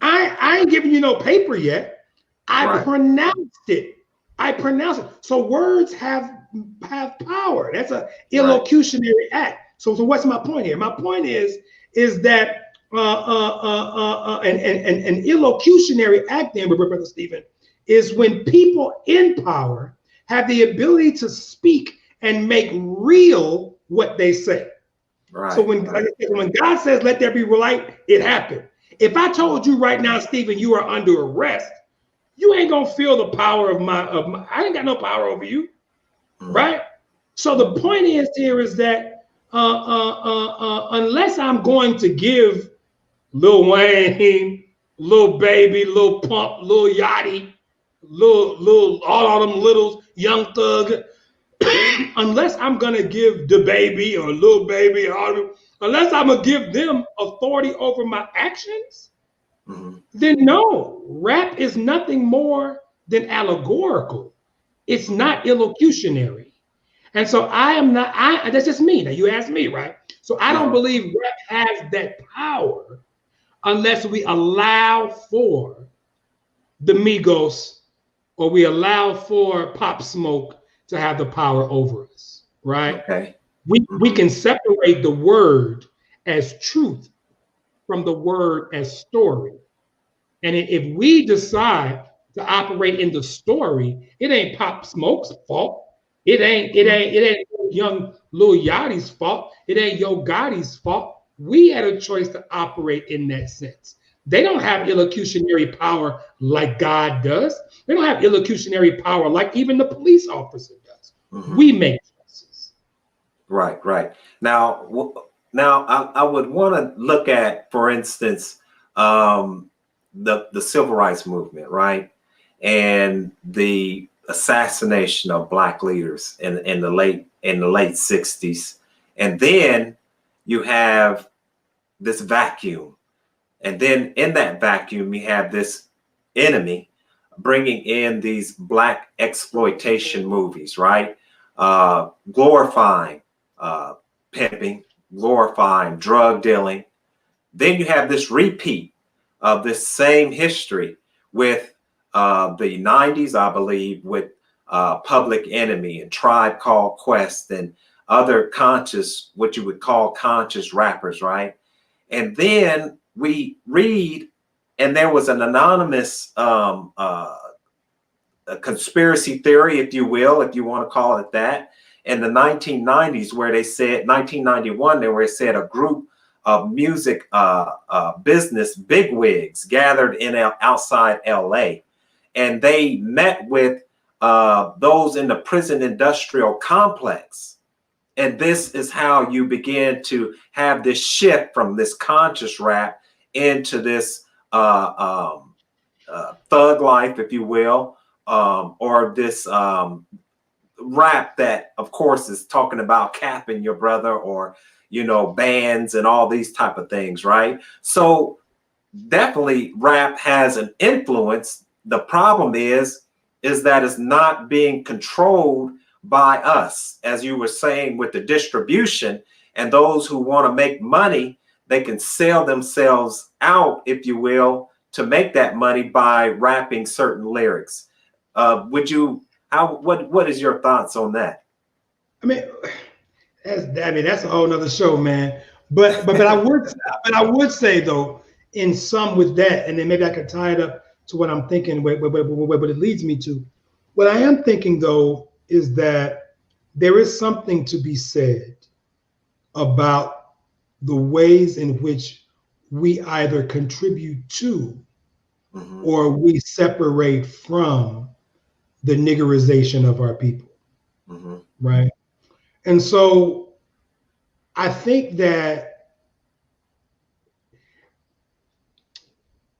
I ain't giving you no paper yet. I pronounced it. I pronounce it. So words have power. That's an illocutionary act. So what's my point here? My point is that an illocutionary act, then, Brother Stephen, is when people in power have the ability to speak and make real what they say. Right. So when God says, let there be light, it happened. If I told you right now, Stephen, you are under arrest, you ain't gonna feel the power of my I ain't got no power over you, right? So the point is here is that unless I'm going to give Lil Wayne, Lil Baby, Lil Pump, Lil Yachty, Lil all them littles, Young Thug, unless I'm gonna give the Baby or Lil Baby, unless I'm gonna give them authority over my actions, then no, rap is nothing more than allegorical. It's not illocutionary. And so that's just me. Now you asked me, right? So I don't believe rap has that power unless we allow for the Migos or we allow for Pop Smoke to have the power over us, right? Okay. We can separate the word as truth from the word as story. And if we decide to operate in the story, it ain't Pop Smoke's fault. It ain't young Lil Yachty's fault. It ain't Yo Gotti's fault. We had a choice to operate in that sense. They don't have illocutionary power like God does. They don't have illocutionary power like even the police officer does. We make choices. Right. Now, I would want to look at, for instance, the civil rights movement, right, and the assassination of Black leaders in the late 60s, and then you have this vacuum, and then in that vacuum you have this enemy bringing in these Black exploitation movies, right, glorifying pimping, glorifying drug dealing. Then you have this repeat of this same history with the 90s, I believe, with Public Enemy and Tribe Called Quest and other conscious, what you would call conscious rappers, right? And then we read, and there was an anonymous a conspiracy theory, if you will, if you want to call it that, in the 1990s, where they said 1991, where it said a group of music business bigwigs gathered in outside LA, and they met with those in the prison industrial complex. And this is how you begin to have this shift from this conscious rap into this thug life, if you will, or this rap that, of course, is talking about capping your brother, or, you know, bands and all these type of things, right? So definitely rap has an influence. The problem is that it's not being controlled by us, as you were saying, with the distribution, and those who want to make money, they can sell themselves out, if you will, to make that money by rapping certain lyrics. What is your thoughts on that? I mean, that's a whole nother show, man. But I would say though, in some with that, and then maybe I could tie it up to what I'm thinking, what it leads me to. What I am thinking though is that there is something to be said about the ways in which we either contribute to or we separate from the niggerization of our people, right? And so I think that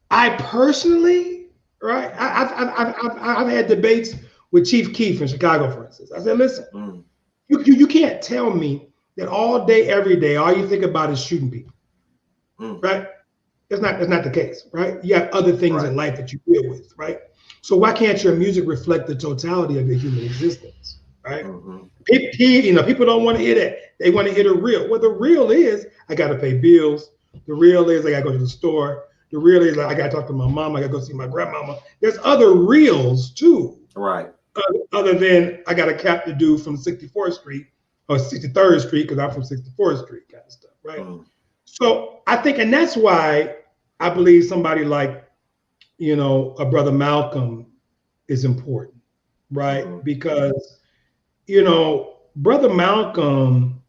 I personally, right, I've had debates with Chief Keef in Chicago, for instance. I said, listen, you can't tell me that all day, every day, all you think about is shooting people, right? That's not the case, right? You have other things in life that you deal with, right? So why can't your music reflect the totality of your human existence, right? People don't want to hear that. They want to hear the real. Well, the real is I got to pay bills. The real is I got to go to the store. The real is I got to talk to my mom. I got to go see my grandmama. There's other reals too, right? Other than I got to cap the dude from 64th Street or 63rd Street because I'm from 64th Street, kind of stuff, right? So I think, and that's why I believe somebody like, you know, a brother Malcolm is important, right? Because, you know, brother Malcolm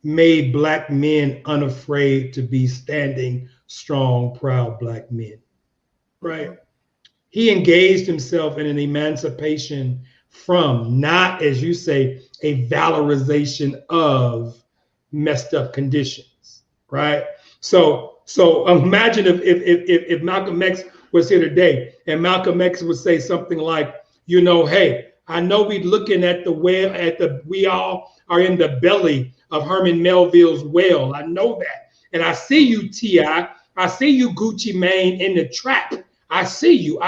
made Black men unafraid to be standing strong, proud Black men, right? He engaged himself in an emancipation from, not, as you say, a valorization of messed up conditions, right? So imagine if Malcolm X was here today, and Malcolm X would say something like, you know, hey, I know we looking at the whale, we all are in the belly of Herman Melville's whale. I know that. And I see you, T.I. I see you, Gucci Mane, in the trap. I see you.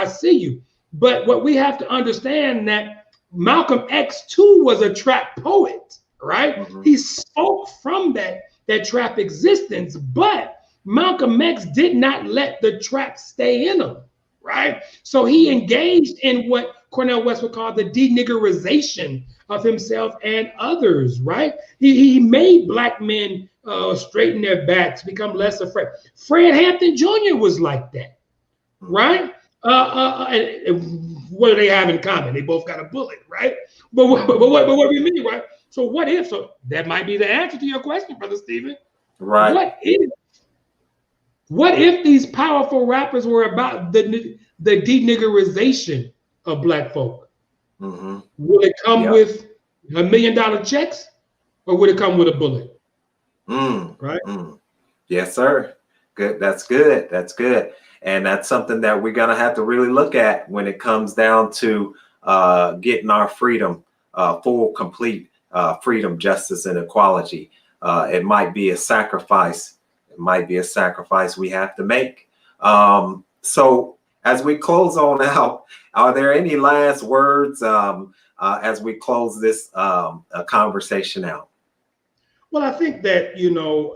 But what we have to understand that Malcolm X too was a trap poet, right? He spoke from that trap existence, but Malcolm X did not let the trap stay in him, right? So he engaged in what Cornel West would call the deniggerization of himself and others, right? He made black men straighten their backs, become less afraid. Fred Hampton Jr. was like that, right? And what do they have in common? They both got a bullet, right? But what do you mean, right? So what if? So that might be the answer to your question, Brother Stephen. Right. What if these powerful rappers were about the deniggerization of black folk? Mm-hmm. Would it come with $1 million checks, or would it come with a bullet? Right? Yes, sir. Good. That's good. That's good. And that's something that we're going to have to really look at when it comes down to getting our freedom, full, complete freedom, justice, and equality. It might be a sacrifice. It might be a sacrifice we have to make. So as we close on out, are there any last words as we close this conversation out? Well, I think that,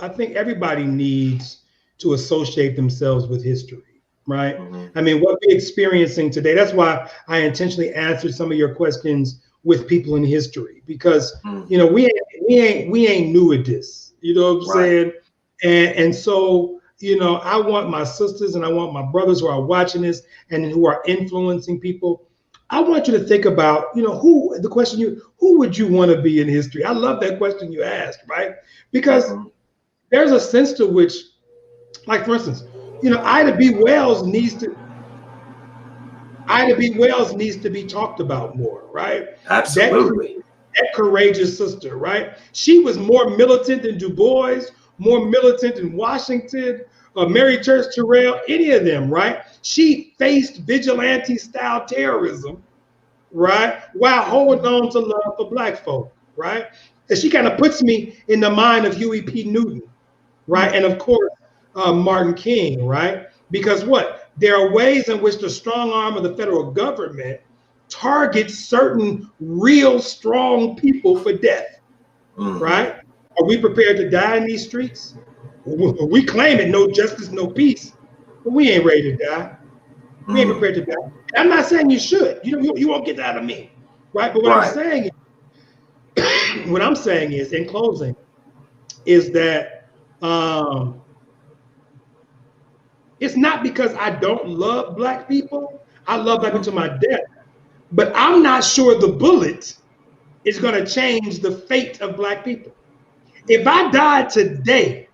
I think everybody needs to associate themselves with history, right? Mm-hmm. I mean, what we're experiencing today, that's why I intentionally answered some of your questions with people in history, because, we ain't new at this, you know what I'm saying? And so, I want my sisters and I want my brothers who are watching this and who are influencing people, I want you to think about, who would you want to be in history? I love that question you asked, right? Because there's a sense to which, like, for instance, Ida B. Wells needs to be talked about more, right? Absolutely. That courageous sister, right? She was more militant than Du Bois, more militant than Washington, Mary Church Terrell, any of them, right? She faced vigilante-style terrorism, right, while holding on to love for black folk, right? And she kind of puts me in the mind of Huey P. Newton, right? And of course, Martin King, right? Because there are ways in which the strong arm of the federal government targets certain real strong people for death, right? Are we prepared to die in these streets? We claim it, no justice, no peace, but we ain't ready to die. We ain't prepared to die. I'm not saying you should. You won't get that out of me, right? But what I'm saying is, in closing, is that it's not because I don't love black people. I love black people to my death, but I'm not sure the bullet is going to change the fate of black people. If I died today,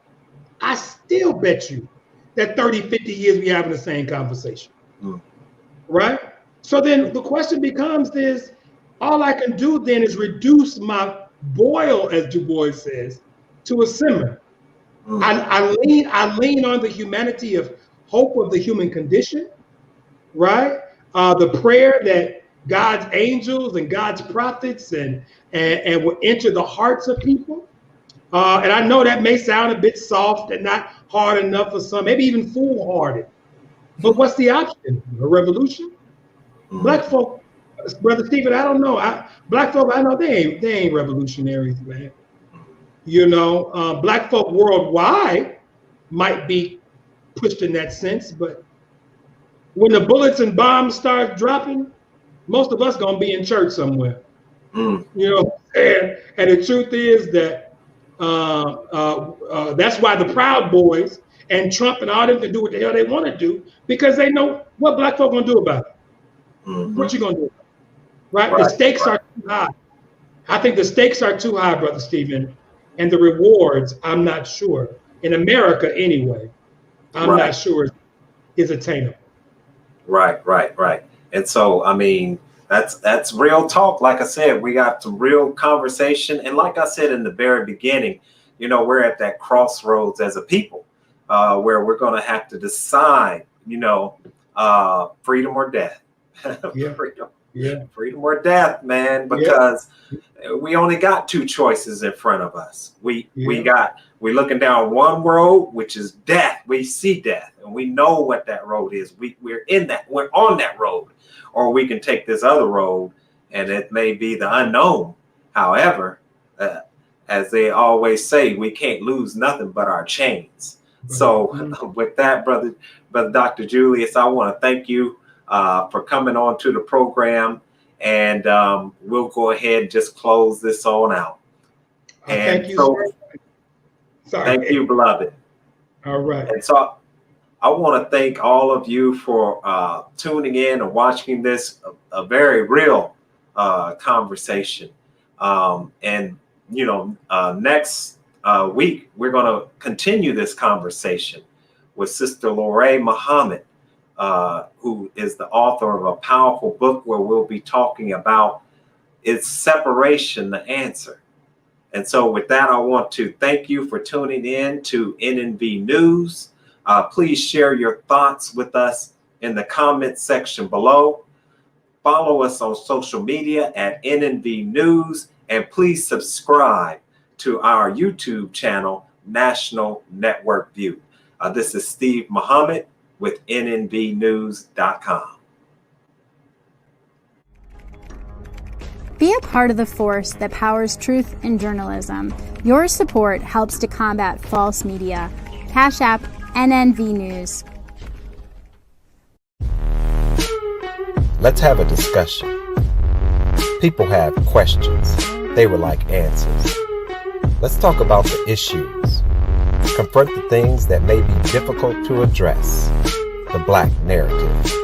I still bet you that 30, 50 years we having the same conversation. Right? So then the question becomes is, all I can do then is reduce my boil, as Du Bois says, to a simmer. I lean on the humanity of hope of the human condition, right? The prayer that God's angels and God's prophets and will enter the hearts of people. And I know that may sound a bit soft and not hard enough for some, maybe even foolhardy. But what's the option? A revolution? Black folk, Brother Stephen, I don't know. Black folk, I know they ain't revolutionaries, man. Black folk worldwide might be pushed in that sense, but when the bullets and bombs start dropping, most of us gonna be in church somewhere. And the truth is that that's why the Proud Boys and Trump and all them can do what the hell they want to do, because they know what black folk gonna do about it. What you gonna do? Right? The stakes are too high. I think the stakes are too high, Brother Stephen, and the rewards, I'm not sure. In America, anyway, I'm not sure is attainable. Right. And so, I mean, that's real talk. Like I said, we got some real conversation, and like I said in the very beginning, we're at that crossroads as a people, where we're going to have to decide, freedom or death. Freedom or death, man, because we only got two choices in front of us. We're looking down one road, which is death. We see death and we know what that road is. We're on that road. Or we can take this other road and it may be the unknown. However, as they always say, we can't lose nothing but our chains. So with that, brother Dr. Julius, I want to thank you for coming on to the program. and we'll go ahead and just close this on out. And thank you, so, sir. Sorry. Thank you, beloved. All right. And so I want to thank all of you for tuning in and watching this, a very real conversation. And, you know, next week, we're going to continue this conversation with Sister Lorraine Muhammad, who is the author of a powerful book where we'll be talking about is separation the answer. And so with that, I want to thank you for tuning in to NNV News. Please share your thoughts with us in the comment section below. Follow us on social media at NNV News, and please subscribe to our YouTube channel, National Network View. This is Steve Muhammad with nnvnews.com. Be a part of the force that powers truth in journalism. Your support helps to combat false media. Cash App NNV News. Let's have a discussion. People have questions. They would like answers. Let's talk about the issues. Confront the things that may be difficult to address. The Black narrative.